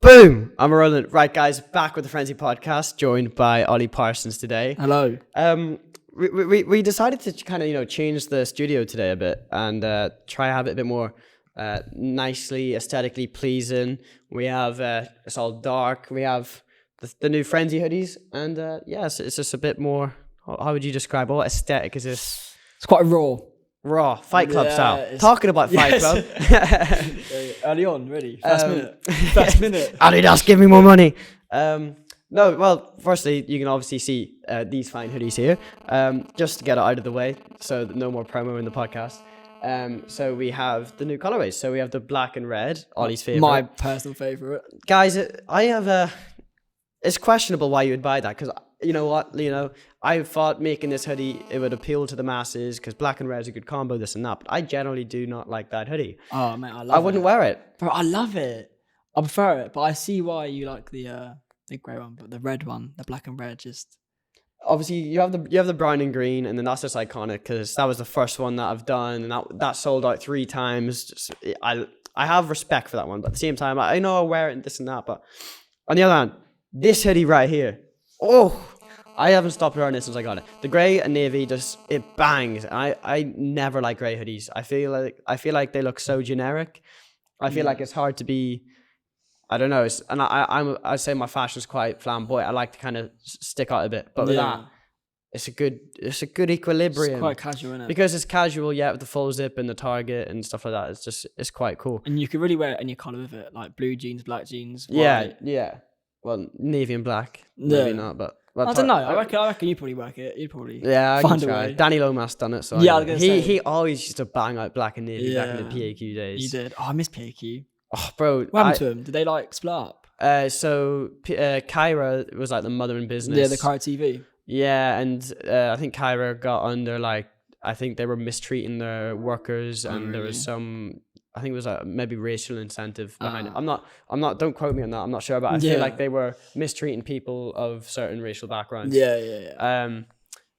Boom! I'm rolling. Right, guys, back with the Frenzy podcast, joined by Ollie Parsons today. Hello. We decided to kind of change the studio today a bit and try to have it a bit more nicely aesthetically pleasing. We have it's all dark. We have the new Frenzy hoodies, and yes, it's just a bit more. How would you describe what aesthetic is this? It's quite raw. Fight Club style. Talking about Fight Club. Early on, ready. First minute. Adidas, give me more money. No, well, firstly, you can obviously see these fine hoodies here. Just to get it out of the way, so that no more promo in the podcast. So we have the new colorways. So we have the black and red, Ollie's favorite. My personal favorite. Guys, I have it's questionable why you would buy that, because you know what, I thought making this hoodie, it would appeal to the masses because black and red is a good combo, this and that, but I generally do not like that hoodie. Oh man, I love it. I wouldn't wear it. Bro, I love it. I prefer it, but I see why you like the grey one, but the red one, the black and red, just... Obviously, you have the brown and green, and then that's just iconic because that was the first one that I've done, and that sold out 3 times. Just, I have respect for that one, but at the same time, I know I'll wear it and this and that, but on the other hand, this hoodie right here, I haven't stopped wearing it since I got it. The grey and navy it bangs. I never like grey hoodies. I feel like they look so generic. I feel like it's hard to be. I don't know. I say my fashion's quite flamboyant. I like to kind of stick out a bit, but with that, it's a good equilibrium. It's quite casual, isn't it? Because it's casual, yeah, with the full zip and the target and stuff like that. It's quite cool. And you can really wear any colour with it, like blue jeans, black jeans. White. Yeah. Well, navy and black, maybe not, but. I don't know. I reckon you probably work it. You'd probably I find can a try. way. Danny Lomas done it, so yeah, I was gonna say. He always used to bang out black and navy back in the PAQ days. You did. Oh, I miss PAQ. Oh, bro. What happened to him? Did they split up? So Kyra was like the mother in business. Yeah, the Kyra TV. Yeah, and I think Kyra got under I think they were mistreating their workers, and there was some. I think it was maybe racial incentive behind it. I'm not. Don't quote me on that. I'm not sure, but I feel like they were mistreating people of certain racial backgrounds. Yeah.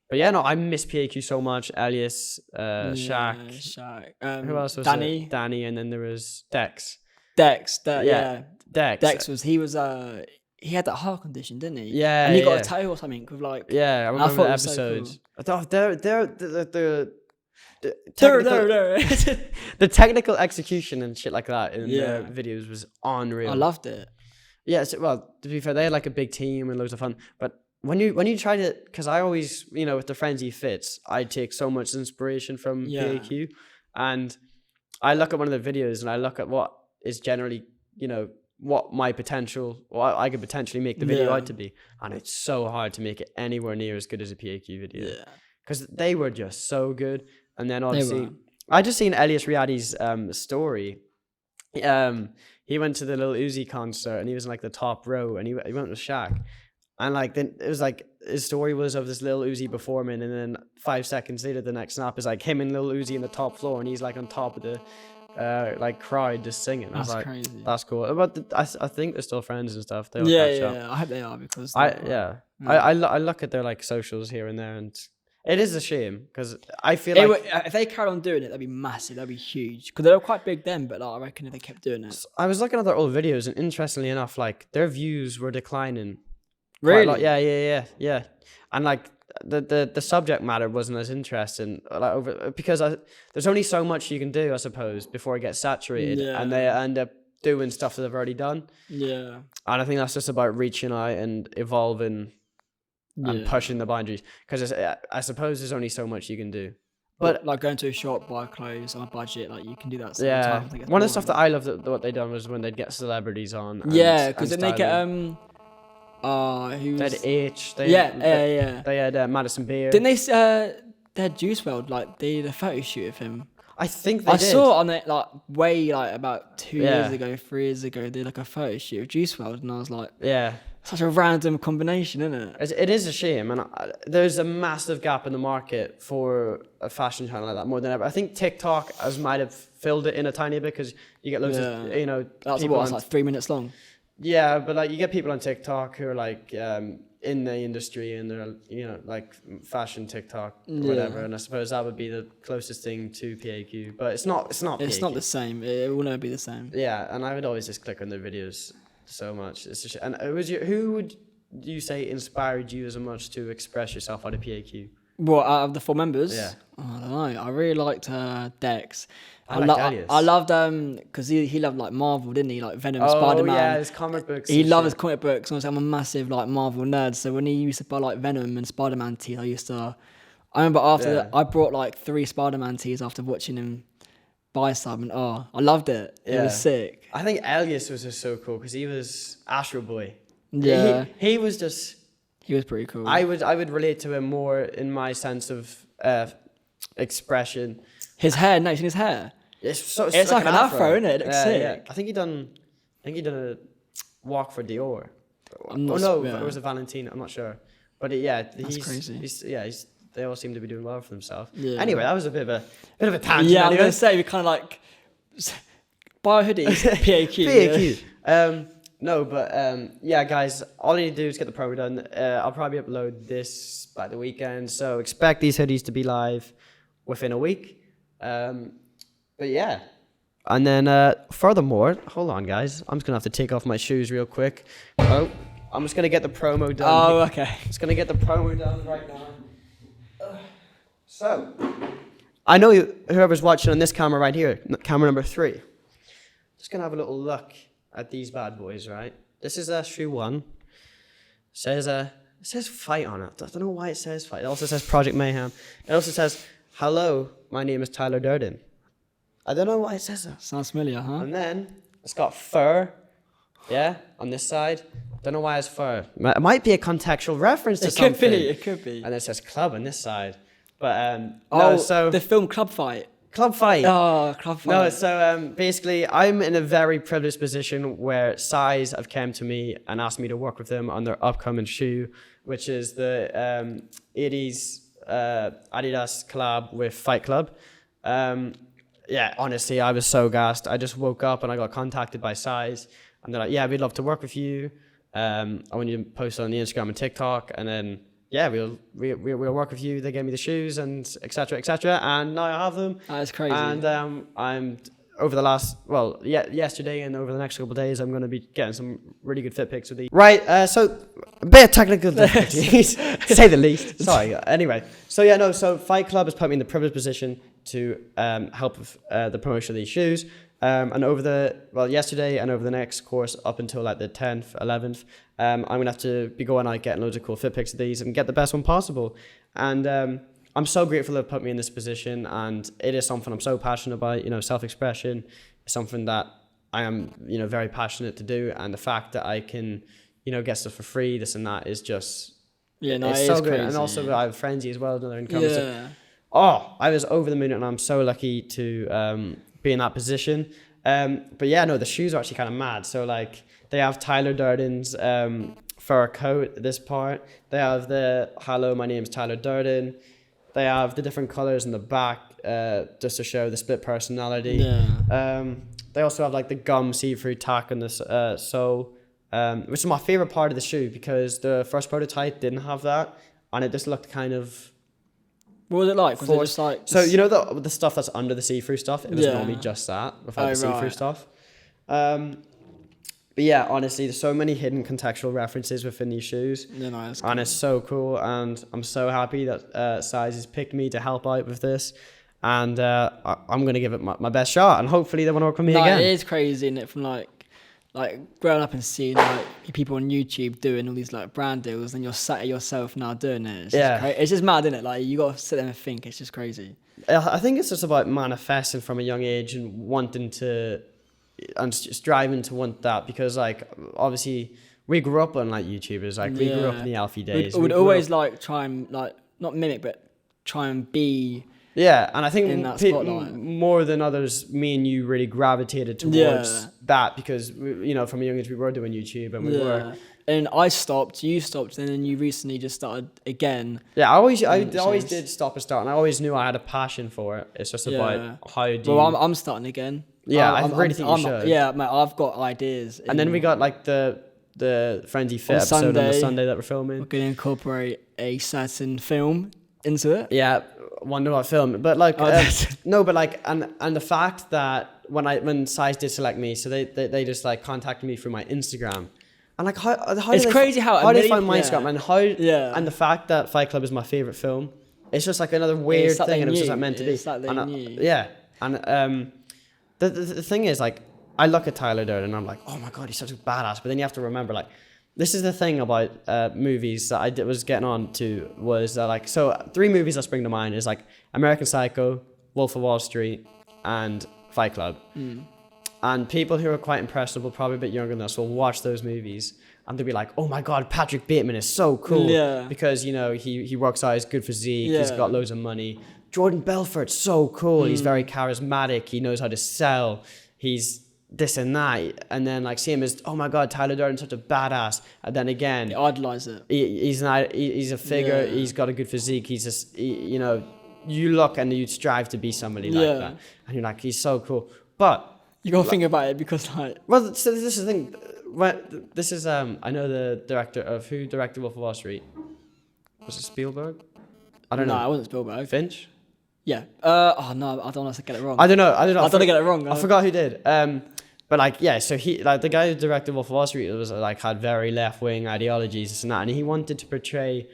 But yeah, no, I miss PAQ so much. Elias, Shaq. Who else was Danny? it? Danny, and then there was Dex. Dex. Dex. Dex he had that heart condition, didn't he? Yeah. And he got a tattoo or something with Yeah, I remember the episode. So cool. The technical execution and shit like that in their videos was unreal. I loved it. Yeah, well, to be fair, they had a big team and loads of fun. But when you try to, because I always, with the Frenzy fits, I take so much inspiration from PAQ, and I look at one of the videos and I look at what is generally, what I could potentially make the video out to be, and it's so hard to make it anywhere near as good as a PAQ video. Yeah, because they were just so good. And then obviously, I just seen Elias Riadi's story. He went to the Lil Uzi concert and he was in the top row, and he went with Shaq. And then it was his story was of this Lil Uzi performing, and then 5 seconds later, the next snap is him and Lil Uzi in the top floor, and he's on top of the crowd just singing. That's crazy. That's cool. But I think they're still friends and stuff. They'll catch up. I hope they are, because I look at their socials here and there, and it is a shame because I feel if they carried on doing it, that'd be massive. That'd be huge, because they were quite big then. But I reckon if they kept doing it, I was looking at their old videos, and interestingly enough, their views were declining. Really? Yeah. And the subject matter wasn't as interesting, because there's only so much you can do, I suppose, before it gets saturated, and they end up doing stuff that they've already done. Yeah. And I think that's just about reaching out and evolving. And pushing the boundaries, because I suppose there's only so much you can do. But going to a shop, buy clothes on a budget, you can do that. One of the stuff that I loved what they done was when they'd get celebrities on. Because then they get They had H. They had Madison Beer. Didn't they had Juice WRLD, they did a photo shoot of him. I think they did. I saw it on it about 2 years ago, 3 years ago. They did a photo shoot of Juice WRLD, and I was like, such a random combination, isn't it? It is a shame, and there's a massive gap in the market for a fashion channel like that more than ever. I think TikTok might have filled it in a tiny bit, because you get loads of That's people it's 3 minutes long. Yeah, but you get people on TikTok who are in the industry, and they're fashion TikTok or whatever, and I suppose that would be the closest thing to PAQ, but it's not PAQ. It's not the same. It will never be the same. Yeah, and I would always just click on their videos so much. It's just, and it was who would you say inspired you as much to express yourself out of PAQ? What, out of the 4 members? Yeah. Oh, I don't know. I really liked Dex. I loved because he loved like Marvel, didn't he? Like Venom, Spider-Man. Oh yeah, his comic books. He loved his comic books. And I'm a massive like Marvel nerd. So when he used to buy like Venom and Spider-Man tees, I remember after that, I brought like 3 Spider-Man tees after watching him buy some, and I loved it. It was sick. I think Elias was just so cool because he was Astro Boy. Yeah, he was pretty cool. I would relate to him more in my sense of expression. His hair, no, you seen his hair? It's like an afro, isn't it? It looks sick. Yeah. I think he done a walk for Dior. It was a Valentino. I'm not sure, but that's crazy. They all seem to be doing well for themselves. Yeah. Anyway, that was a bit of a tangent. Yeah, anyway. I'm gonna say we kind of like buy hoodies, PAQ. Yeah, guys, all you need to do is get the promo done. I'll probably upload this by the weekend, so expect these hoodies to be live within a week. But yeah, and then furthermore, hold on, guys, I'm just gonna have to take off my shoes real quick. Oh, I'm just gonna get the promo done. Oh, okay. Just gonna get the promo done right now. So, I know whoever's watching on this camera right here, camera number 3. Just gonna have a little look at these bad boys, right? This is shoe 1. It says fight on it. I don't know why it says fight. It also says Project Mayhem. It also says, hello, my name is Tyler Durden. I don't know why it says that. Sounds familiar, huh? And then it's got fur, on this side. Don't know why it's fur. It might be a contextual reference to something. It could be. And then it says club on this side. But so the film Club Fight. Club Fight. Oh, Club Fight. No, so basically, I'm in a very privileged position where Size have come to me and asked me to work with them on their upcoming shoe, which is the 80s Adidas collab with Fight Club. Honestly, I was so gassed. I just woke up and I got contacted by Size, and they're like, "Yeah, we'd love to work with you. I want you to post on the Instagram and TikTok, and then." Yeah, we'll work with you. They gave me the shoes and etc. And now I have them. That's crazy. And I'm over the yesterday and over the next couple of days, I'm going to be getting some really good fit pics with these. Right. So a bit of technical difficulties, to say the least. Sorry. Anyway. So Fight Club has put me in the privileged position to help with the promotion of these shoes. And yesterday and over the next course up until like the 10th, 11th, I'm going to have to be going out getting loads of cool fit pics of these and get the best one possible. And I'm so grateful they've put me in this position, and it is something I'm so passionate about. Self-expression is something that I am, very passionate to do, and the fact that I can, get stuff for free, this and that is just, it's so good. Crazy. And also I have Frenzy as well, another income. Yeah. So, I was over the moon, and I'm so lucky to be in that position. The shoes are actually kind of mad. So like they have Tyler Durden's fur coat, this part. They have the hello, my name's Tyler Durden. They have the different colors in the back just to show the split personality. Yeah. They also have like the gum see-through tack on this sole, which is my favorite part of the shoe because the first prototype didn't have that, and it just looked kind of. What was it like? Was it just like... So, the stuff that's under the see-through stuff? It was normally just that, without the see-through stuff. Honestly, there's so many hidden contextual references within these shoes. Yeah, no, that's cool. And it's so cool, and I'm so happy that Size has picked me to help out with this. And I'm going to give it my best shot, and hopefully they want to work with me again. It is crazy, isn't it? From like growing up and seeing like people on YouTube doing all these like brand deals, and you're sat at yourself now doing it. It's just mad, isn't it? Like you got to sit there and think. It's just crazy. I think it's just about manifesting from a young age and wanting to, and striving to want that, because like obviously we grew up on like YouTubers, like we grew up in the Alfie days. We'd always like try and like not mimic, but try and be. Yeah, and I think more than others, me and you really gravitated towards that because, from a young age we were doing YouTube and we were. And I stopped, you stopped, and then you recently just started again. Yeah, I always did stop and start, and I always knew I had a passion for it. It's just about how do you... Well, I'm starting again. Yeah, I really think you should. Yeah, mate, I've got ideas. And then we got like the Frenzy Fit episode on the Sunday that we're filming. We're going to incorporate a certain film into it. Yeah. Wonder what film, but like and the fact that when Size did select me, so they just like contacted me through my Instagram. And like how it's crazy how they find my Instagram and how yeah. and the fact that Fight Club is my favorite film, it's just like another weird thing, and it was just like meant to be. It's like they knew. Yeah, and the thing is, like, I look at Tyler Durden and I'm like, oh my god, he's such a badass. But then you have to remember, like, this is the thing about movies that I was getting on to was like, so 3 movies that spring to mind is like American Psycho, Wolf of Wall Street, and Fight Club. And people who are quite impressionable, probably a bit younger than us, will watch those movies and they'll be like, oh my god, Patrick Bateman is so cool. Yeah. Because, you know, he works out, he's good physique, he's got loads of money. Jordan Belfort's so cool, he's very charismatic, he knows how to sell, he's this and that. And then like see him as, oh my god, Tyler Durden's such a badass. And then again, you idolize it. He's a figure, he's got a good physique, he's just, you know, you look and you strive to be somebody like that. And you're like, he's so cool. But you gotta think about it because like... Well, so this is the thing. This is, I know the director of... Who directed Wolf of Wall Street? Was it Spielberg? I don't know. No, it wasn't Spielberg. Finch? Yeah. Oh no, I don't want to get it wrong. I don't know. I don't want to get it wrong. I forgot who did. But like, yeah, so he, like the guy who directed Wolf of Wall Street was like, had very left-wing ideologies, this and that. And he wanted to portray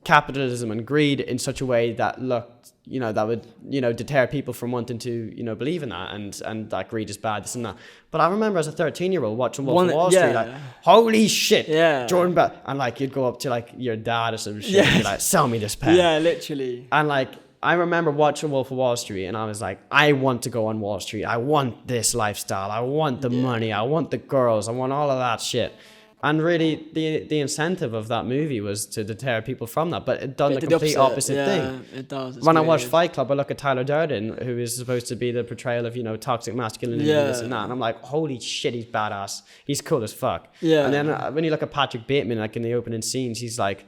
capitalism and greed in such a way that looked, you know, that would, you know, deter people from wanting to, you know, believe in that and that greed is bad, this and that. But I remember as a 13-year-old watching Wolf of Wall Street, like, holy shit, Jordan Bell. And like, you'd go up to like your dad or some shit and be like, sell me this pen. Yeah, literally. And like, I remember watching Wolf of Wall Street and I was like, I want to go on Wall Street. I want this lifestyle. I want the money. I want the girls. I want all of that shit. And really, the incentive of that movie was to deter people from that, but it done the complete opposite thing. It does. When I watch Fight Club, I look at Tyler Durden, who is supposed to be the portrayal of, you know, toxic masculinity and this and that, and I'm like, holy shit, he's badass. He's cool as fuck. Yeah. And then when you look at Patrick Bateman, like in the opening scenes, he's like,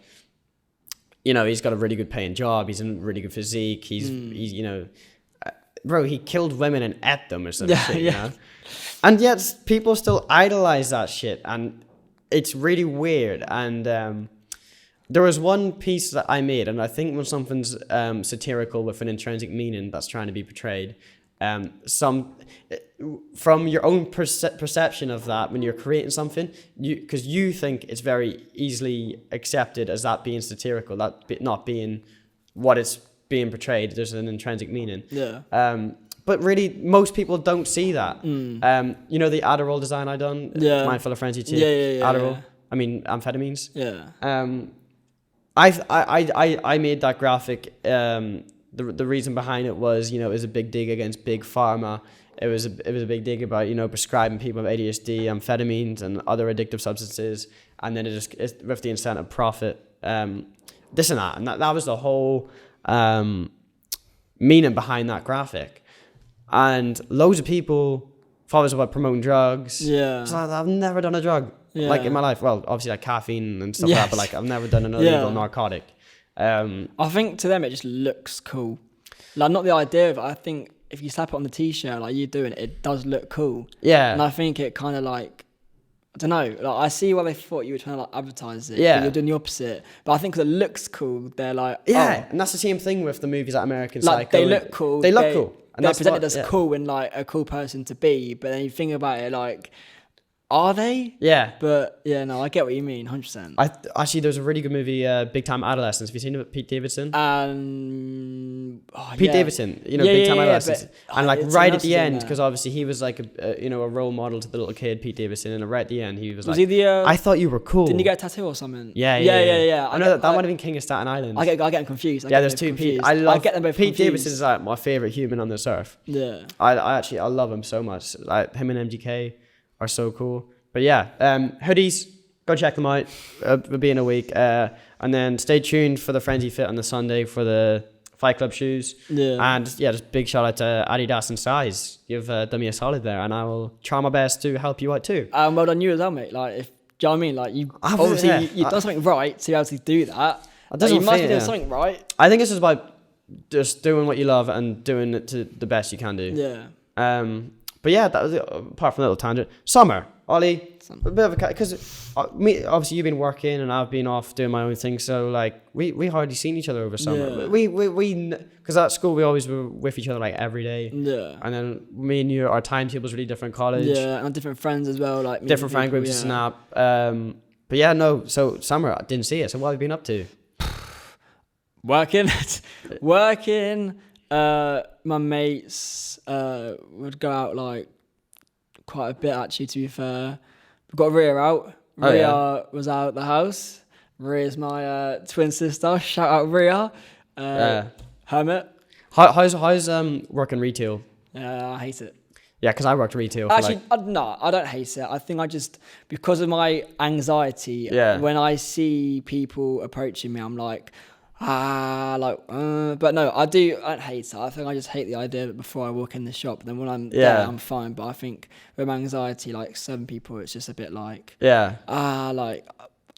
you know, he's got a really good paying job. He's in really good physique. He's you know, bro, he killed women and ate them or something. You know? And yet people still idolize that shit, and it's really weird. And there was one piece that I made, and I think when something's satirical with an intrinsic meaning that's trying to be portrayed, from your own perception of that when you're creating something, because you think it's very easily accepted as that being satirical, that not being what it's being portrayed, there's an intrinsic meaning. But really, most people don't see that. You know the Adderall design I done? Mindful of Frenzy too. Adderall. I mean, amphetamines. I made that graphic. The reason behind it was, you know, it was a big dig against big pharma. It was a big dig about, you know, prescribing people with ADHD, amphetamines, and other addictive substances, and then it's with the incentive profit, this and that, and that was the whole meaning behind that graphic. And loads of people thought it was about promoting drugs. So I've never done a drug like in my life. Well, obviously like caffeine and stuff like that, but like I've never done an illegal narcotic. I think to them it just looks cool. Like, not the idea of it. I think if you slap it on the t-shirt like you're doing, it does look cool. And I think it kind of like, I don't know, like I see why they thought you were trying to like advertise it, but you're doing the opposite. But I think because it looks cool, they're like, and that's the same thing with the movies like American Psycho. Like, they look cool. They look cool. And they're presented as cool and like a cool person to be, but then you think about it, like, are they? But yeah, no, I get what you mean, 100%. Actually, there's a really good movie, Big Time Adolescence. Have you seen it with Pete Davidson? Pete Davidson, you know, Big Time Adolescence. And like right at the end, because obviously he was like a role model to the little kid, Pete Davidson, and right at the end he was like, he the, I thought you were cool. Didn't he get a tattoo or something? Yeah. I know that might have been King of Staten Island. I get them confused. There's two Pete. I get them both Pete confused. Davidson is like my favorite human on this earth. I love him so much. Like him and MGK are so cool. But yeah, Hoodies, go check them out. We'll be in a week. And then stay tuned for the Frenzy Fit on the Sunday for the Fight Club shoes. And just big shout out to Adidas and Size. You've done me a solid there, and I will try my best to help you out too. Well done you as well, mate. Like, do you know what I mean? Like, you obviously you've done something right to be able to do that. You must be doing something right. I think it's just about just doing what you love and doing it to the best you can do. But yeah, that was it, apart from a little tangent. Summer, Ollie, a bit of a because me obviously you've been working and I've been off doing my own thing, so like we hardly seen each other over summer. Yeah. We because at school we always were with each other like every day. Yeah. And then me and you, our timetables really different. College. Yeah, and different friends as well, like Different friend groups to snap. But yeah, no. So summer, I didn't see it. So what have you been up to? Working. My mates would go out like quite a bit actually, to be fair. We've got Rhea out. Rhea was out the house. Rhea's my twin sister. Shout out Rhea. Hermit. How's working retail? I hate it. Yeah, because I worked retail. Actually, no, I don't hate it. I think I just, because of my anxiety, when I see people approaching me, I'm like, but no, I don't hate it. I think I just hate the idea of it before I walk in the shop. Then when I'm there, I'm fine. But I think with my anxiety, like some people, it's just a bit like, like,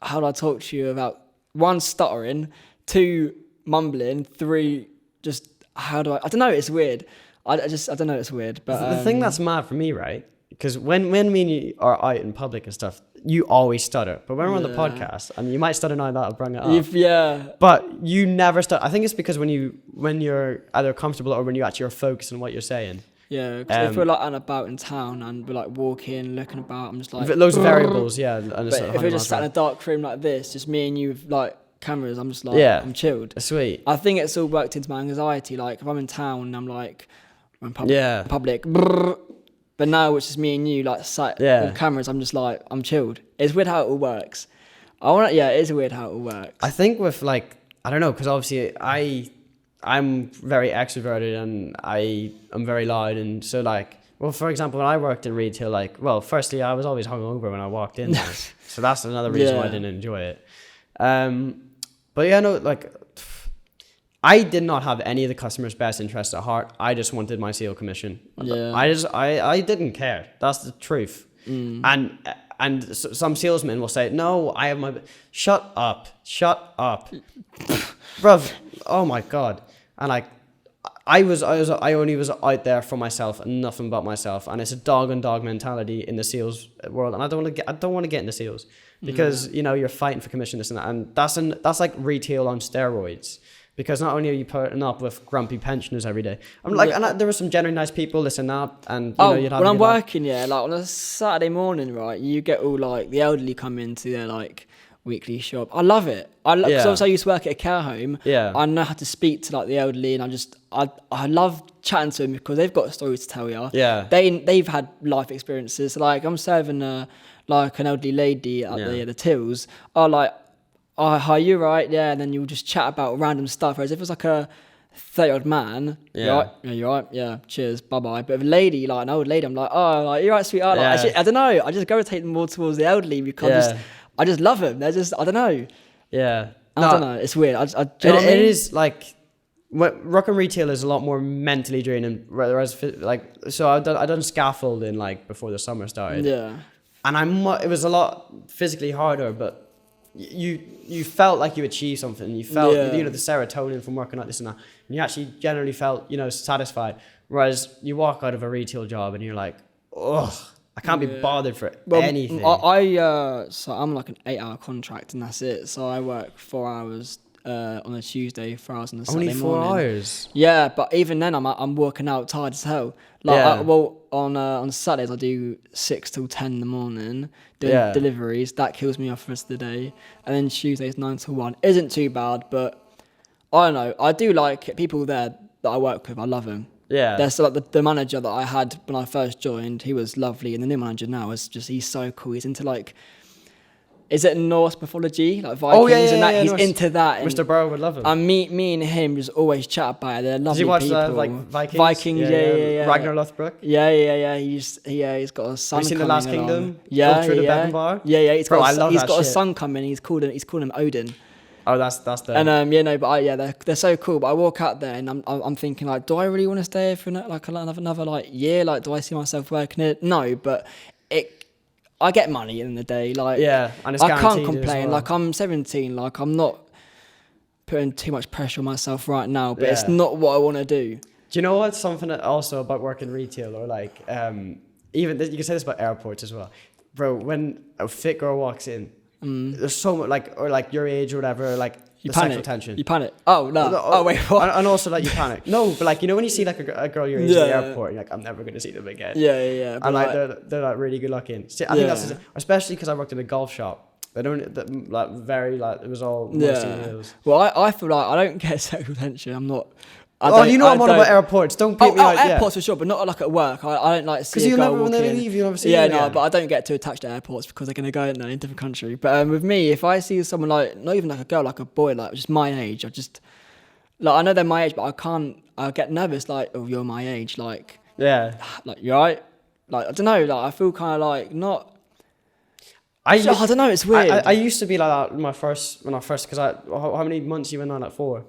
how do I talk to you about, 1, stuttering, 2, mumbling, 3, just, how do I don't know, it's weird. I don't know, it's weird. But the thing that's mad for me, right? Because when me and you are out in public and stuff, you always stutter. But when we're on the podcast, and you might stutter now that I've brought it up. But you never stutter. I think it's because when you're either comfortable or when you actually are focused on what you're saying. Yeah, because if we're like out and about in town and we're like walking, looking about, I'm just like... Loads of variables, yeah. And but if we're just sat in a dark room like this, just me and you with like cameras, I'm just like, I'm chilled. Sweet. I think it's all worked into my anxiety. Like if I'm in town and I'm like, in public, but now it's just me and you like sat with cameras, I'm just like, I'm chilled. It's weird how it all works. It is weird how it all works. I think with like, I don't know, because obviously I'm very extroverted and I'm very loud, and so like, well, for example, when I worked in retail, like, well, firstly, I was always hungover when I walked in there, so that's another reason why I didn't enjoy it. But yeah, no, like, I did not have any of the customer's best interests at heart. I just wanted my sale commission. Yeah. I didn't care. That's the truth. And some salesmen will say, no, I have my... Shut up. Bruv, oh my God. And like, I only was out there for myself and nothing but myself. And it's a dog and dog mentality in the sales world. And I don't want to get into sales because, you know, you're fighting for commission, this and that. And that's like retail on steroids. Because not only are you putting up with grumpy pensioners every day, I'm like, and there were some genuinely nice people, this and that, and you know, you'd have. When I'm working, like on a Saturday morning, right, you get all like the elderly come into their like weekly shop. I love it. Because also I used to work at a care home. Yeah. I know how to speak to like the elderly, and I love chatting to them because they've got stories to tell you. Yeah. They've had life experiences. Like I'm serving like an elderly lady at the tills. Oh, hi, you right? Yeah, and then you'll just chat about random stuff. Whereas if it was like a 30-year-old man, you're right? Yeah, you're right? Yeah, cheers, bye-bye. But if a lady, like an old lady, I'm like, oh, like, you're right, sweetheart. Like, actually, I don't know. I just gravitate more towards the elderly because I just love them. They're just, I don't know. Yeah. I don't know. It's weird. It is like, rock and retail is a lot more mentally draining. Whereas, like, so I done scaffolding like before the summer started. Yeah. And it was a lot physically harder, but you felt like you achieved something. You felt you know, the serotonin from working like this and that, and you actually generally felt, you know, satisfied. Whereas you walk out of a retail job and you're like, ugh, I can't be bothered for anything. So I'm like an 8-hour contract and that's it. So I work 4 hours on a Tuesday, 4 hours on a Saturday morning. Only 4 hours? Yeah, but even then I'm working out tired as hell. Like on Saturdays I do 6 till 10 in the morning doing deliveries. That kills me off the rest of the day. And then Tuesdays 9 till 1 isn't too bad, but I don't know. I do like it. People there that I work with. I love them. Yeah. There's like the manager that I had when I first joined. He was lovely, and the new manager now he's so cool. He's into like. Is it Norse mythology, like Vikings and that? He's Norse. Into that. Mr. Burrow would love him. And me and him just always chat about it. They're lovely people. Does he watch like Vikings? Vikings, yeah. Ragnar Lothbrok? Yeah. He's got a son. Have you seen The Last Kingdom? Yeah. Yeah. He's got a son coming. He's called him Odin. Oh, that's the. And they're so cool. But I walk out there and I'm thinking like, do I really want to stay here for like another like year? Like, do I see myself working here? No, but I get money in the day, like and it's I can't complain. Well. Like I'm 17, like I'm not putting too much pressure on myself right now, but it's not what I want to do. Do you know what's something that also about working retail or like even you can say this about airports as well, bro? When a fit girl walks in, there's so much like or like your age or whatever, like You the panic. sexual tension. You panic. Oh no. Oh wait. What? And also like you panic. No, but like you know when you see like a girl your age in the airport, you're like I'm never gonna see them again. Yeah. And like they're like really good looking. See, I think that's especially because I worked in a golf shop. They don't like very like it was all mostly males. Well, I feel like I don't get sexual tension. I'm not. I'm on about airports. Don't beat me out. Airports for sure, but not like at work. I don't like see a girl walk in. Because you never when they leave, you never see them. Yeah, no, but I don't get too attached to airports because they're gonna go in a different country. But with me, if I see someone like not even like a girl, like a boy, like just my age, I know they're my age, but I can't. I get nervous. Like, oh, you're my age. Like, yeah, like you're right. Like I don't know. Like I feel kind of like not. I don't know. It's weird. I used to be like that when I first because how many months you went on that for?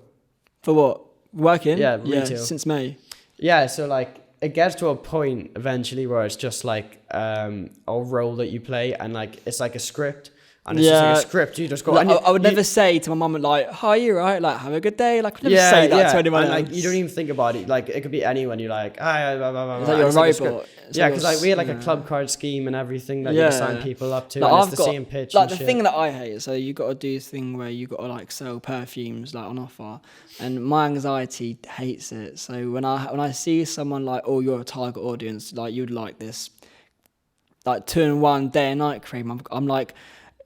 For what? Working? Yeah, retail. Since May. Yeah, so like it gets to a point eventually where it's just like a role that you play and like it's like a script. And it's just like a script, you just go. Like, I would never say to my mum like, "Hi, you right? Like, have a good day." Like, I would never say that to anyone else. Like, you don't even think about it. Like, it could be anyone. You're like, "Hi, blah, blah, blah." It's like you're a robot. Yeah, because like we had like a club card scheme and everything that you assign people up to, like, and it's the same pitch. Like and the thing that I hate, so you got to do this thing where you got to like sell perfumes like on offer, and my anxiety hates it. So when I see someone like, "Oh, you're a target audience, like you'd like this, like 2-in-1 day and night cream," I'm like.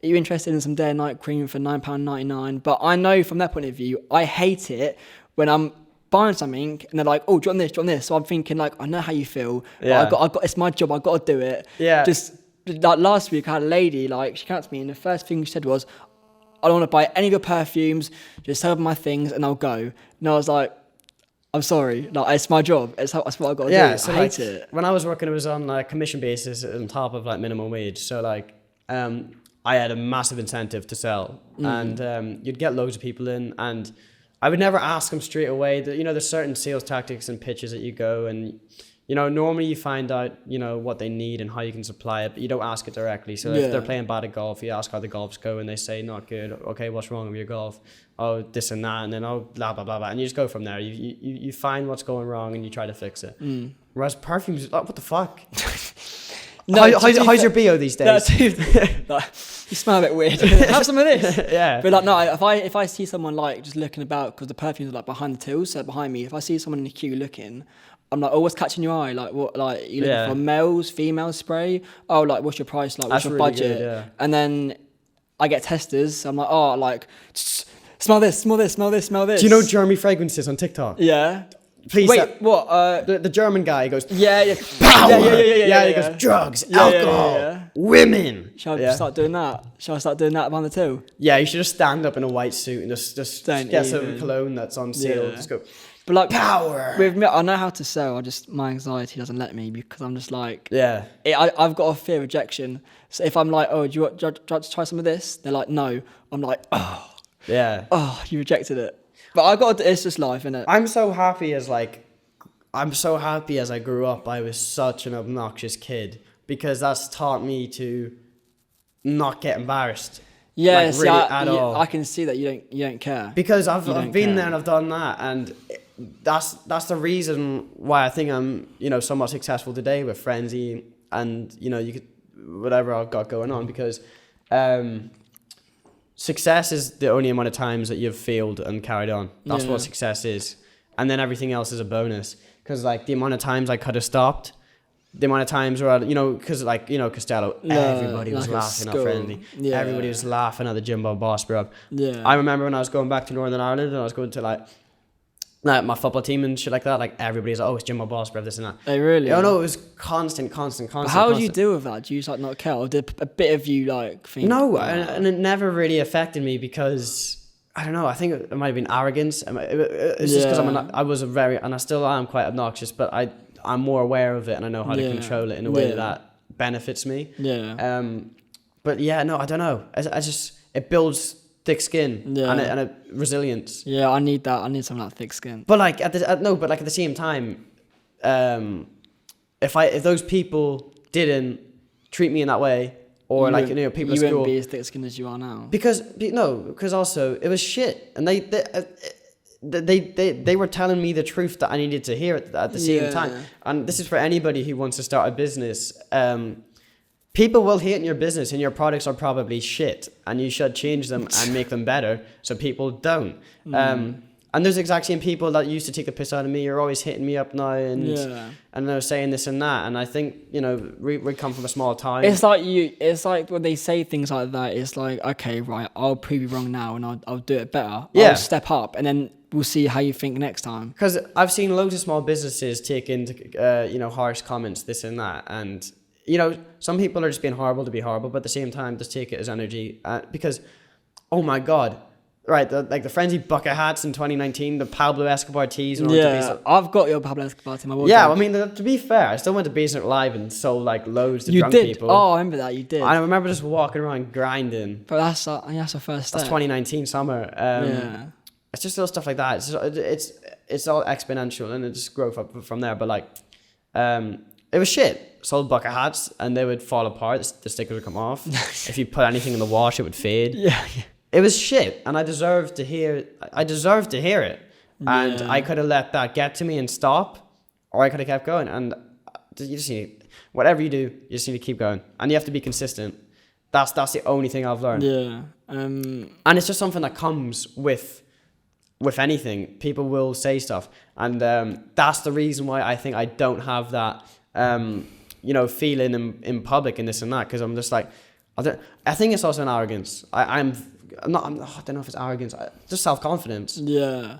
Are you interested in some day and night cream for £9.99? But I know from their point of view, I hate it when I'm buying something and they're like, "Oh, do you want this? Do you want this?" So I'm thinking like, I know how you feel. But I got. It's my job. I got to do it. Yeah. Just like last week, I had a lady like she came up to me and the first thing she said was, "I don't want to buy any of your perfumes. Just sell my things and I'll go." And I was like, "I'm sorry. Like it's my job. That's what I got to do." So I hate it. When I was working, it was on a commission basis on top of like minimum wage. So like, I had a massive incentive to sell, and you'd get loads of people in, and I would never ask them straight away. That there's certain sales tactics and pitches that you go, and normally you find out what they need and how you can supply it, but you don't ask it directly. So if they're playing bad at golf, you ask how the golfs go, and they say not good. Okay, what's wrong with your golf? Oh, this and that, and then blah blah blah blah, and you just go from there. You find what's going wrong and you try to fix it. Whereas perfumes, like, what the fuck? No, how's your BO these days? You smell a bit weird. Have some of this. Yeah. But like, no, if I see someone like just looking about because the perfumes are like behind the tills, so behind me. If I see someone in the queue looking, I'm like, "Oh, what's catching your eye? Like, what? Like, you looking for males, females spray? Oh, like, what's your price? Like, what's your really budget?" Good, And then I get testers. So I'm like, "Oh, like, smell this, smell this, smell this, smell this." Do you know Jeremy Fragrances on TikTok? Yeah. Please. Wait, what? The German guy goes, yeah. Power. Yeah, he goes, drugs, alcohol, women. Shall I start doing that? Shall I start doing that behind the till? Yeah, you should just stand up in a white suit and just get some cologne that's on sale. Just go, but like power. With me, I know how to sell. My anxiety doesn't let me because I'm just like, I've got a fear of rejection. So if I'm like, "Oh, do you want to try some of this?" They're like, "No." I'm like, "Oh, yeah. Oh, you rejected it." But it's just life, innit? I'm so happy as I grew up, I was such an obnoxious kid because that's taught me to not get embarrassed. Yeah, like, really at all. I can see that you don't care. Because I've been there and I've done that, and that's the reason why I think I'm somewhat successful today with Frenzy and you could whatever I've got going on because. Success is the only amount of times that you've failed and carried on. That's what success is. And then everything else is a bonus. Because, like, the amount of times I could have stopped, the amount of times where, because, Costello, everybody was laughing at Friendly. Yeah. Everybody was laughing at the Jimbo Boss, bro. Yeah. I remember when I was going back to Northern Ireland and I was going to, like my football team and shit like that, like everybody's like, "Oh, it's Jimbo Boss, bro, this and that." Oh, really? Oh, no, it was constant. But how would you deal with that? Do you just like not care, or did a bit of you like think? No, and it never really affected me because I don't know. I think it might have been arrogance. It's just because I was and I still am quite obnoxious, but I'm more aware of it and I know how to control it in a way that benefits me. Yeah. But yeah, no, I don't know. I just it builds thick skin and a resilience. Yeah, I need that. I need some of that thick skin. But like at the same time, if those people didn't treat me in that way, or people at school, you wouldn't be as thick skinned as you are now. Because also it was shit, and they were telling me the truth that I needed to hear at the same time. And this is for anybody who wants to start a business. People will hate in your business, and your products are probably shit, and you should change them and make them better so people don't. And there's the exact same people that used to take the piss out of me are always hitting me up now and they're saying this and that. And I think, you know, we come from a small town. It's like when they say things like that, it's like, okay, right, I'll prove you wrong now and I'll do it better. Yeah. I'll step up and then we'll see how you think next time. Because I've seen loads of small businesses take into, you know, harsh comments, this and that. And, you know, some people are just being horrible to be horrible, but at the same time, just take it as energy. Because, oh my God. Right, the frenzy bucket hats in 2019, the Pablo Escobar tees. I've got your Pablo Escobar tee. Yeah, I mean, to be fair, I still went to Basement Live and sold like loads to drunk people. Oh, I remember that, you did. I remember just walking around grinding. But that's the first step. That's 2019 summer. It's just little stuff like that. It's all exponential and it just grows up from there. But like, it was shit. Sold bucket hats and they would fall apart. The stickers would come off. If you put anything in the wash, it would fade. Yeah. It was shit, and I deserved to hear it. And I could have let that get to me and stop, or I could have kept going. And you just need, whatever you do, you just need to keep going, and you have to be consistent. That's the only thing I've learned. Yeah. And it's just something that comes with anything. People will say stuff, and that's the reason why I think I don't have that, you know, feeling in public and this and that, because I'm just like, I think it's also an arrogance. I don't know if it's arrogance, just self-confidence. Yeah.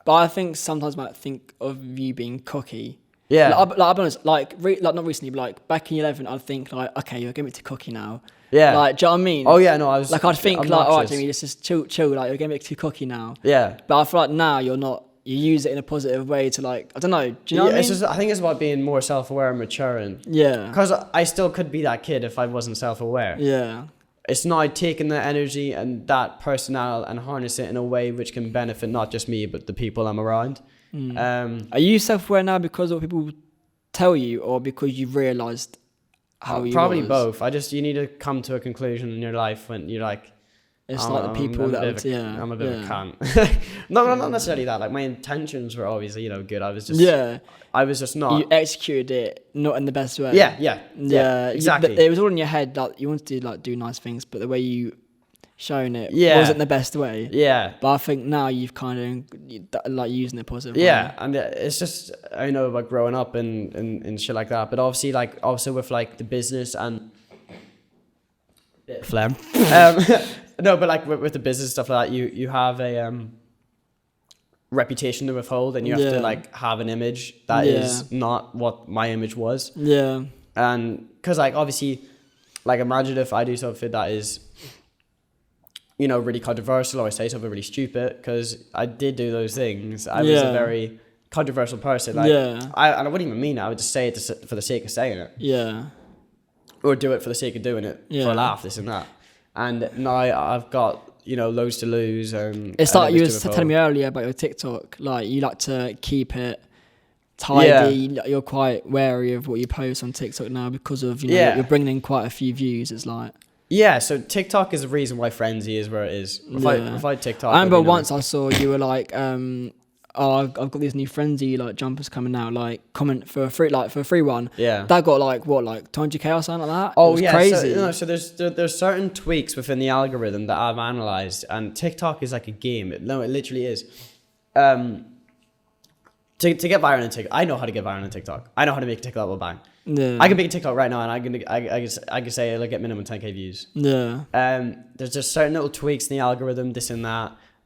But I think sometimes I might think of you being cocky. Yeah. I'll be honest, not recently, but like back in 11, I'd think like, okay, you're getting a bit too cocky now. Yeah. Like, do you know what I mean? Oh yeah, no, I was like, I'd think obnoxious. like, all right, Jimmy, just chill, like you're getting a bit too cocky now. Yeah. But I feel like now you're not. You use it in a positive way to like, I don't know. Do you know what I mean? I think it's about being more self-aware and maturing. Yeah. Because I still could be that kid if I wasn't self-aware. Yeah. It's now taking that energy and that personnel and harness it in a way which can benefit not just me, but the people I'm around. Are you self-aware now because of what people tell you, or because you've realised how you probably both. You need to come to a conclusion in your life when you're like, it's like the people that I'm a bit of a cunt. No, not necessarily that. Like my intentions were always, you know, good. I was just not. You executed it not in the best way. Yeah, exactly. It was all in your head that you wanted to like do nice things, but the way you shown it wasn't the best way. Yeah. But I think now you've kind of like using it positively. Yeah, and it's just, I know about growing up and shit like that, but obviously like also with like the business and phlegm. No, but like with the business stuff like that, you have a reputation to withhold, and you have to like have an image that is not what my image was. Yeah. And because like obviously, like imagine if I do something that is, you know, really controversial, or I say something really stupid, because I did do those things. I was a very controversial person. Like, I wouldn't even mean it. I would just say it for the sake of saying it. Yeah. Or do it for the sake of doing it for a laugh, this and that. And now I've got, you know, loads to lose. It's like you were telling me earlier about your TikTok. Like, you like to keep it tidy. Yeah. You're quite wary of what you post on TikTok now because of, you know, you're bringing in quite a few views. It's like... Yeah, so TikTok is the reason why Frenzy is where it is. Without TikTok... I remember once I saw you were like... I've got these new Frenzy like jumpers coming out. Like, comment for a free one. Yeah, that got like 200k or something like that. Oh yeah, crazy. So there's certain tweaks within the algorithm that I've analyzed, and TikTok is like a game. It literally is. To get viral on TikTok, I know how to get viral on TikTok. I know how to make a TikTok will bang. Yeah. I can make a TikTok right now, and I can say it'll get minimum 10k views. Yeah. There's just certain little tweaks in the algorithm, this and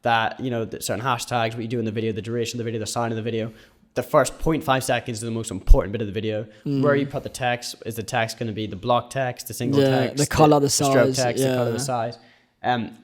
that, you know, certain hashtags, what you do in the video, the duration of the video, the sound of the video. The first 0.5 seconds is the most important bit of the video. Where you put the text, is the text going to be the block text, the single text, the colour, the size, stroke text, the colour, the size.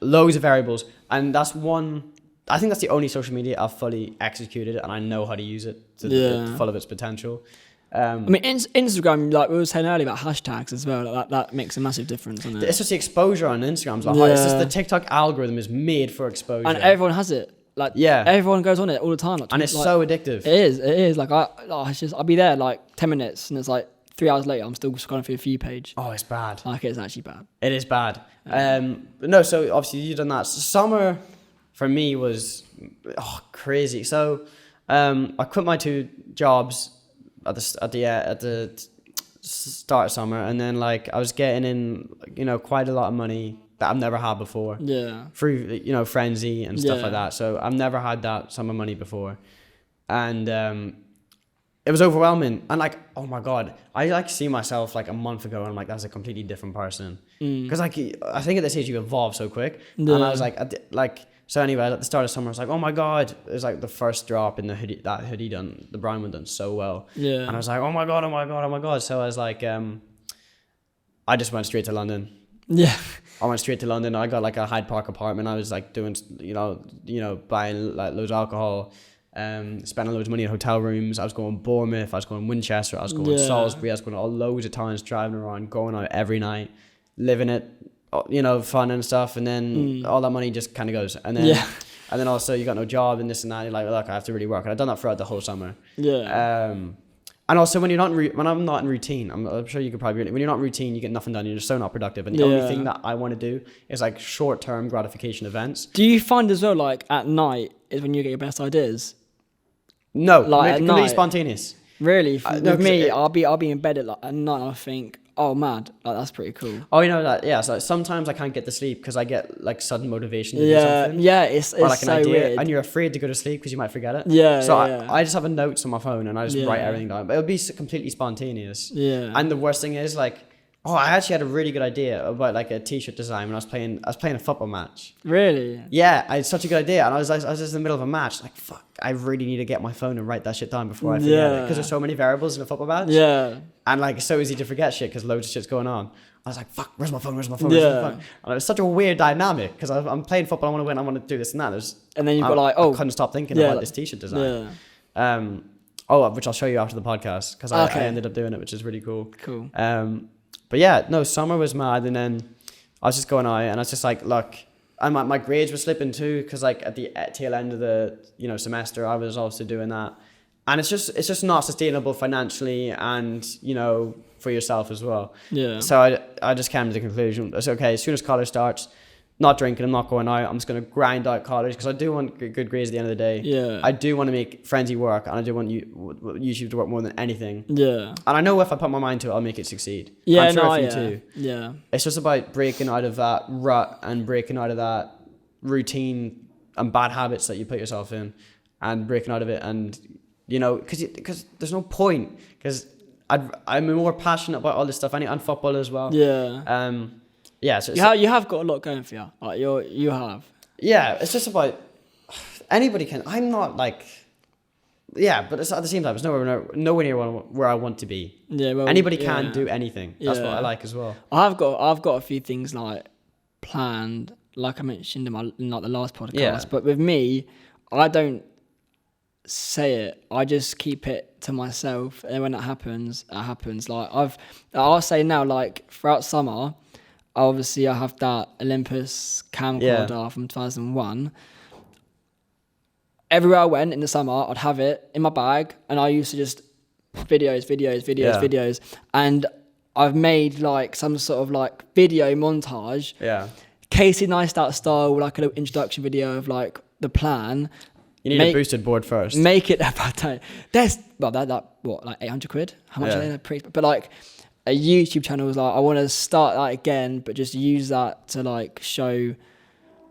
Loads of variables. And that's I think that's the only social media I've fully executed, and I know how to use it to the full of its potential. I mean, Instagram, like we were saying earlier about hashtags as well, like that makes a massive difference, doesn't it? It's just the exposure on Instagram's like high. It's just the TikTok algorithm is made for exposure, and everyone has it. Like, everyone goes on it all the time. Like, and it's so addictive. It is. Like, I'll be there like 10 minutes, and it's like 3 hours later, I'm still scrolling through the For You page. Oh, it's bad. Like, it's actually bad. It is bad. But no, so obviously you've done that. Summer for me was crazy. So I quit my 2 jobs at the start of summer, and then like I was getting in, you know, quite a lot of money that I've never had before. Yeah. Through, you know, Frenzy and stuff like that. So I've never had that sum of money before, and it was overwhelming. And like, oh my god, I like see myself like a month ago, and I'm like, that's a completely different person. Because like I think at this age you evolve so quick, and I was like. So anyway, at the start of summer, I was like, oh my god, it was like the first drop in the hoodie, the brown one done so well. Yeah. And I was like, oh my god. So I was like, I just went straight to London. Yeah. I went straight to London. I got like a Hyde Park apartment. I was like doing, you know, buying like loads of alcohol, spending loads of money in hotel rooms. I was going Bournemouth, I was going Winchester, I was going Salisbury, I was going all loads of towns, driving around, going out every night, living it, you know, fun and stuff. And then all that money just kind of goes. And then also you got no job and this and that. You're like, look, I have to really work. And I've done that throughout the whole summer. Yeah. And also when you're not when I'm not in routine, I'm sure you could probably, when you're not in routine, you get nothing done. You're just so not productive. And the only thing that I want to do is like short-term gratification events. Do you find as well, like at night is when you get your best ideas? No, like at completely night. Spontaneous. Really? With me, I'll be in bed at night and I think, oh mad, like that's pretty cool. Oh, you know that, yeah. So sometimes I can't get to sleep because I get like sudden motivation to do something. Yeah, it's like so weird. And you're afraid to go to sleep because you might forget it. Yeah. So I just have a notes on my phone and I just write everything down. But it'll be completely spontaneous. Yeah. And the worst thing is like, I actually had a really good idea about like a t-shirt design when I was playing a football match. Really? Yeah, I had such a good idea, and I was just in the middle of a match, like fuck, I really need to get my phone and write that shit down before I forget it, because there's so many variables in a football match. Yeah. And like it's so easy to forget shit because loads of shit's going on. I was like, fuck, where's my phone? Where's my phone? Where's my phone? And it was such a weird dynamic because I'm playing football, I want to win, I want to do this and that. And then you've got like, I couldn't stop thinking about this t-shirt design. Yeah. Which I'll show you after the podcast because I ended up doing it, which is really cool. Cool. But yeah, no, summer was mad, and then I was just going out, and I was just like, look, and my grades were slipping too, because like at the tail end of the semester, I was also doing that, and it's just not sustainable financially, and for yourself as well. Yeah. So I just came to the conclusion, it's okay, as soon as college starts, not drinking, I'm not going out, I'm just going to grind out college because I do want good grades at the end of the day. Yeah. I do want to make Frenzy work, and I do want YouTube to work more than anything. Yeah. And I know if I put my mind to it, I'll make it succeed. Yeah, I'm sure if you too. Yeah. It's just about breaking out of that rut and breaking out of that routine and bad habits that you put yourself in, and breaking out of it, and because there's no point, because I'm more passionate about all this stuff and football as well. Yeah. Yeah, so you have got a lot going for you. Like you have. Yeah, it's just about anybody can. I'm not like, but it's at the same time, it's nowhere near where I want to be. Yeah, well, anybody can do anything. That's what I like as well. I've got a few things like planned, like I mentioned in the last podcast. Yeah. But with me, I don't say it. I just keep it to myself, and when it happens, it happens. Like I'll say now, like throughout summer. Obviously, I have that Olympus camcorder from 2001. Everywhere I went in the summer, I'd have it in my bag, and I used to just videos. And I've made like some sort of like video montage. Yeah. Casey Neistat style, like a little introduction video of like the plan. You need a boosted board first. Make it about there's what, like 800 quid? How much are they? But like a YouTube channel was like, I want to start that again, but just use that to like show,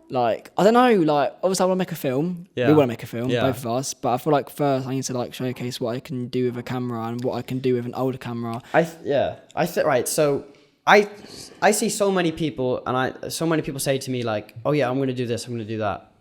like, I don't know, like obviously I want to make a film. We want to make a film, both of us. But I feel like first I need to like showcase what I can do with a camera and what I can do with an older camera. Right. So I see so many people, and so many people say to me like, oh yeah, I'm going to do this, I'm going to do that.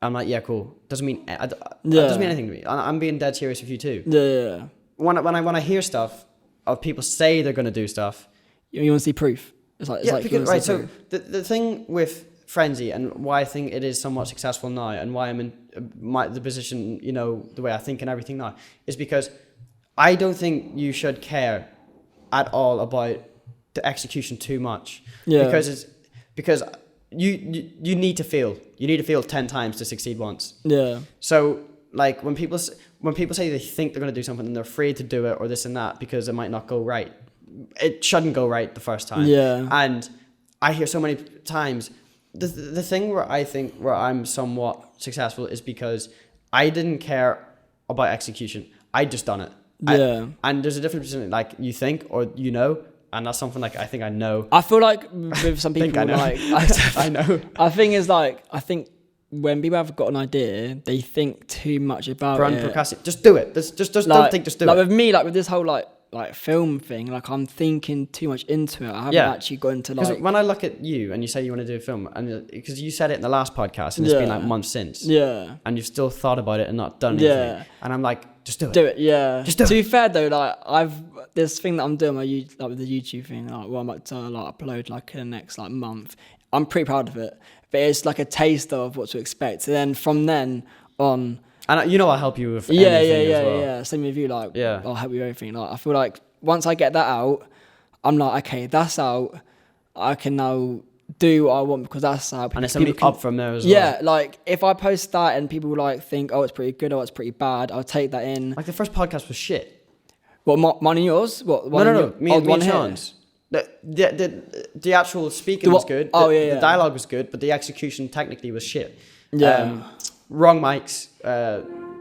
I'm like, yeah, cool. Doesn't mean doesn't mean anything to me. I'm being dead serious with you too. Yeah. When I hear stuff of people say they're going to do stuff, you want to see proof. It's like right. So the thing with Frenzy, and why I think it is somewhat successful now, and why I'm in the position, the way I think and everything now, is because I don't think you should care at all about the execution too much. Yeah. Because you need to fail. You need to fail 10 times to succeed once. Yeah. So like when people say they think they're going to do something and they're afraid to do it or this and that because it might not go right, it shouldn't go right the first time. Yeah. And I hear so many times the thing where I think where I'm somewhat successful is because I didn't care about execution. I just done it. Yeah. And there's a difference between like you think or you know, and that's something like I think I know. I feel like with some people, I know. I think when people have got an idea, they think too much about it. Procrastinate. Just do it. Just don't think. Just do it. Like with me, like with this whole like film thing, like I'm thinking too much into it. I haven't actually got into like. Because when I look at you and you say you want to do a film, and because you said it in the last podcast, and it's been like months since. Yeah. And you've still thought about it and not done anything. Yeah. And I'm like, just do it. Do it. Yeah. Just do it. To be fair though, like I've this thing that I'm doing with the YouTube thing, like what I'm about to like upload like in the next like month. I'm pretty proud of it, but it's like a taster of what to expect. And then from then on, and you know I'll help you with anything as well. Yeah. Same with you, like I'll help you with everything. Like I feel like once I get that out, I'm like, okay, that's out. I can now do what I want because that's out. And it's something up from there as well. Yeah, like if I post that and people like think, oh, it's pretty good or it's pretty bad, I'll take that in. Like the first podcast was shit. What, mine and yours? What? No. Me and Sean's. The actual speaking was good. The dialogue was good, but the execution technically was shit. Yeah. Wrong mics.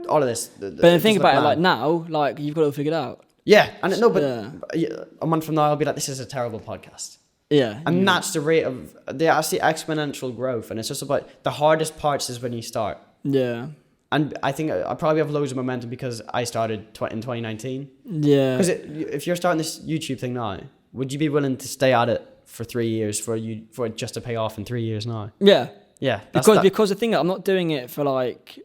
All of this. But then think about it, like now, like you've got it all figured out. Yeah, and a month from now I'll be like, this is a terrible podcast. Yeah. And that's the rate of that's the exponential growth, and it's just about the hardest parts is when you start. Yeah. And I think I probably have loads of momentum because I started in 2019. Yeah. Because if you're starting this YouTube thing now, would you be willing to stay at it for 3 years for it just to pay off in 3 years now? Yeah. Yeah. Because the thing I'm not doing it for like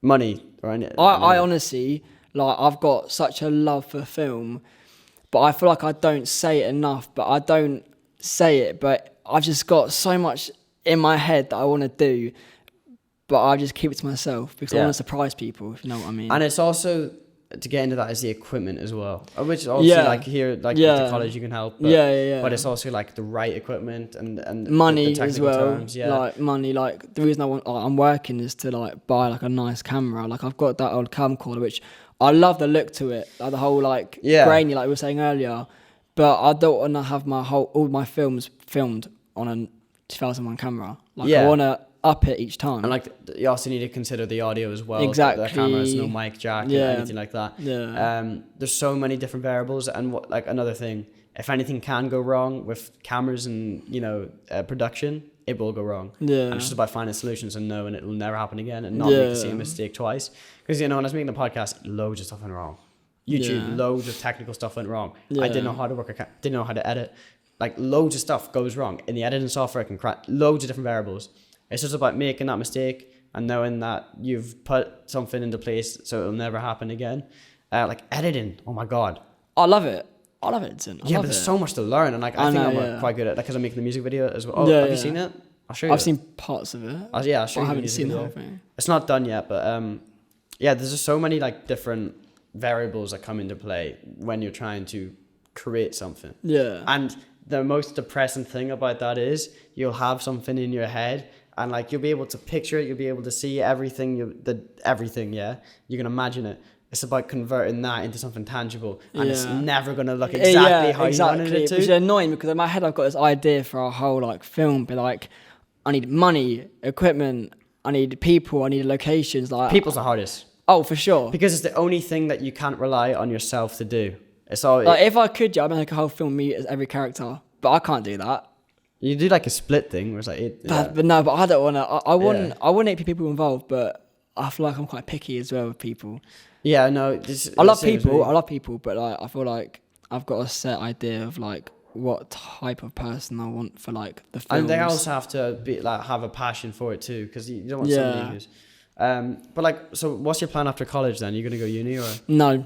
money or anything. I honestly, like, I've got such a love for film, but I feel like I don't say it enough. But I don't say it, but I've just got so much in my head that I want to do, but I just keep it to myself because I want to surprise people, if you know what I mean. And it's also, to get into that, is the equipment as well, which obviously like here, like with the college you can help. But, but it's also like the right equipment and money the as well. Terms, like money, like the reason I'm working is to like buy like a nice camera. Like I've got that old camcorder which I love the look to it, like the whole like grainy, like we were saying earlier. But I don't want to have all my films filmed on a 2001 camera. Like I want to up it each time. And like you also need to consider the audio as well. Exactly. The camera's no mic jack or anything like that. Yeah. There's so many different variables, and like another thing, if anything can go wrong with cameras and production, it will go wrong. Yeah. And it's just about finding solutions and knowing it will never happen again and not make the same mistake twice. Because when I was making the podcast, loads of stuff went wrong. YouTube, loads of technical stuff went wrong. I didn't know how to work. Didn't know how to edit. Like loads of stuff goes wrong in the editing software. It can crack loads of different variables. It's just about making that mistake and knowing that you've put something into place so it'll never happen again. Like editing, oh my god, I love it. Editing. But there's so much to learn, and like I think I'm quite good at it because I'm making the music video as well. Have you seen it? I'll show you. I've seen parts of it. I'll show you. I haven't seen the whole thing. It's not done yet, but there's just so many like different variables that come into play when you're trying to create something. Yeah. And the most depressing thing about that is you'll have something in your head. And like you'll be able to picture it, you'll be able to see everything. You can imagine it. It's about converting that into something tangible, and it's never gonna look exactly how you wanted it to. Which is annoying because in my head I've got this idea for a whole like film, but like I need money, equipment, I need people, I need locations. Like people's the hardest. Oh, for sure. Because it's the only thing that you can't rely on yourself to do. It's all like if I could, I'd make a whole film me as every character, but I can't do that. You do like a split thing where it's like... But I don't want to... I want 8 people involved, but I feel like I'm quite picky as well with people. Yeah, no... I love people, but like I feel like I've got a set idea of like what type of person I want for like the films. And they also have to be like have a passion for it too, because you don't want somebody who's... but like, so what's your plan after college then? Are you going to go uni or...? No.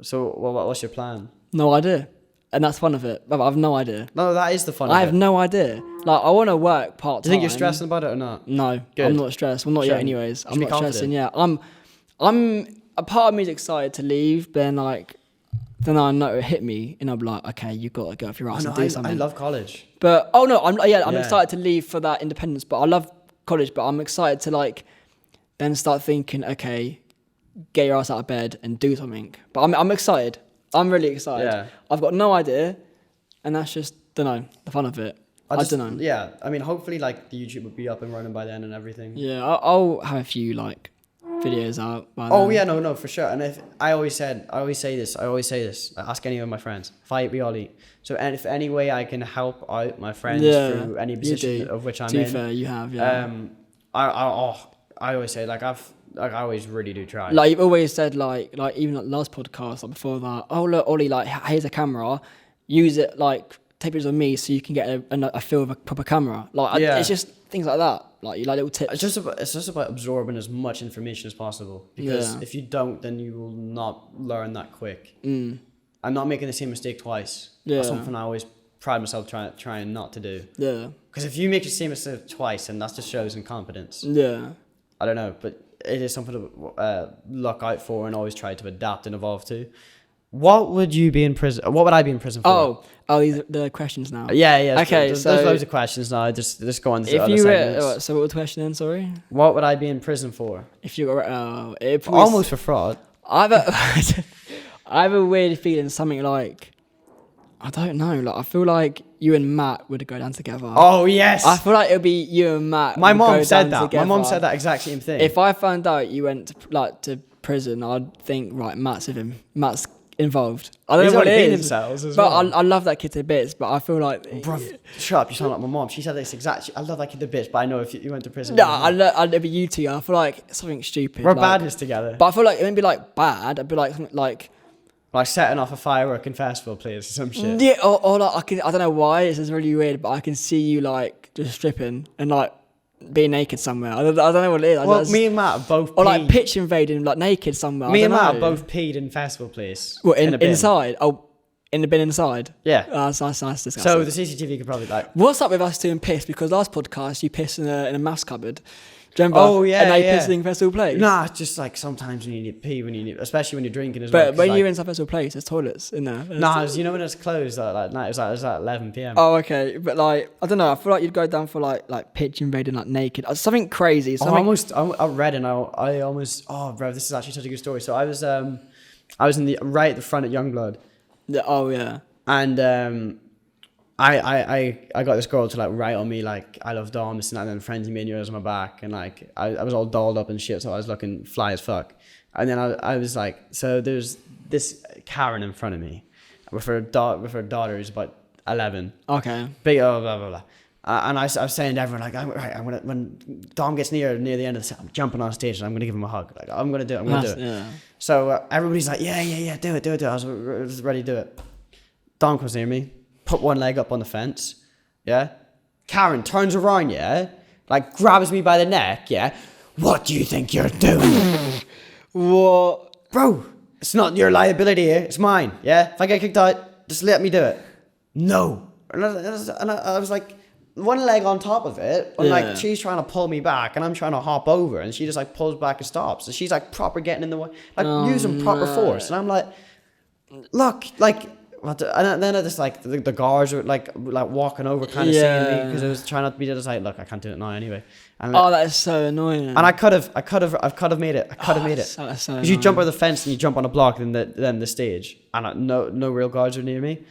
So what's your plan? No idea. And that's fun of it. But I have no idea. No, that is the fun of it. I have no idea. Like, I want to work part-time. Do you think you're stressing about it or not? No. Good. I'm not stressed. Well, not yet anyways. I'm not stressing, I'm a part of me is excited to leave, but then like, then I know it hit me and I'm like, okay, you got to go off your ass and do something. I love college. But, I'm excited to leave for that independence, but I love college, but I'm excited to like, then start thinking, okay, get your ass out of bed and do something. But I'm excited. I'm really excited. Yeah. I've got no idea, and that's just, the fun of it. I don't know. Yeah, I mean, hopefully, like, the YouTube will be up and running by then and everything. Yeah, I'll have a few like videos out. By Oh then. yeah, no, for sure. And if I always say this. I ask any of my friends. Fight me, Ollie. So, and if any way I can help out my friends through any position of which I'm in. To be fair, you have. Yeah. I always say I always really do try. Like you've always said, like even like last podcast, like before that. Oh look, Ollie, like here's a camera. Use it, like take pictures of me so you can get a feel of a proper camera. Like it's just things like that. Like you like little tips. It's just about absorbing as much information as possible. Because if you don't, then you will not learn that quick. I'm not making the same mistake twice. Yeah. That's something I always pride myself trying not to do. Yeah. Because if you make the same mistake twice, then that just shows incompetence. Yeah. I don't know, but it is something to look out for and always try to adapt and evolve to. What would you be in prison? What would I be in prison for? Oh, these are the questions now. Yeah. Okay, there's so loads of questions now. Just go on to the if other you segments. were, so what was the question then? Sorry. What would I be in prison for? If you were, Almost for fraud. I have a weird feeling something like, I don't know. Like I feel like you and Matt would go down together. Oh yes. I feel like it would be you and Matt. My mom said that. Together. My mom said that exact same thing. If I found out you went to prison, I'd think right, Matt's with him. Matt's involved. I don't know what it is. But I love that kid to bits. But I feel like, bruv, shut up! You sound like my mom. She said this exactly. I love that kid to bits. But I know if you went to prison. No, I'd be you two. I feel like something stupid. We're badness together. But I feel like it wouldn't be like bad. I'd be like something like setting off a firework in festival place or some shit. Yeah, or like I don't know why. It's just really weird. But I can see you like just stripping and like being naked somewhere. I don't know what it is. Well, me and Matt both. Or like pitch invading like naked somewhere. Me and Matt both peed in festival place. What inside? Oh, in the bin inside. Yeah. That's disgusting. So the CCTV could probably like. What's up with us doing piss? Because last podcast you pissed in a maths cupboard. Do you remember? Oh yeah, and now you pissed in festival place. Nah, it's just like sometimes you need to pee when you need, especially when you're drinking as well. But when you're in some festival place, there's toilets in there. Nah, you know when it's closed at night. It was at 11 p.m. Oh, okay. But like, I don't know. I feel like you'd go down for like pitch invading like naked, something crazy. Something... I read and I almost. Oh, bro, this is actually such a good story. So I was in right at the front at Youngblood. Yeah. Oh yeah. And I got this girl to like write on me like I love Dom, this and that, and then friends made yours on my back, and like I was all dolled up and shit, so I was looking fly as fuck. And then I was like, so there's this Karen in front of me with her daughter who's about 11. Okay. Big blah blah blah. And I was saying to everyone like, I'm gonna when Dom gets near the end of the set, I'm jumping on stage and I'm gonna give him a hug. Like I'm gonna do it. Yeah. So everybody's like, yeah, do it. I was ready to do it. Dom comes near me. Put one leg up on the fence, yeah? Karen turns around, yeah? Like, grabs me by the neck, yeah? What do you think you're doing? What? Bro, it's not your liability here, it's mine, yeah? If I get kicked out, just let me do it. No. And I was like, one leg on top of it, and like, she's trying to pull me back, and I'm trying to hop over, and she just like pulls back and stops. And she's like proper getting in the way, like using proper force. And I'm like, look, like... And then I just like the guards were like walking over, kind of seeing me because I was trying not to be just like, look, I can't do it now anyway. And that is so annoying. And I could have made it. Because you jump over the fence and you jump on a block, then the stage, and no real guards are near me.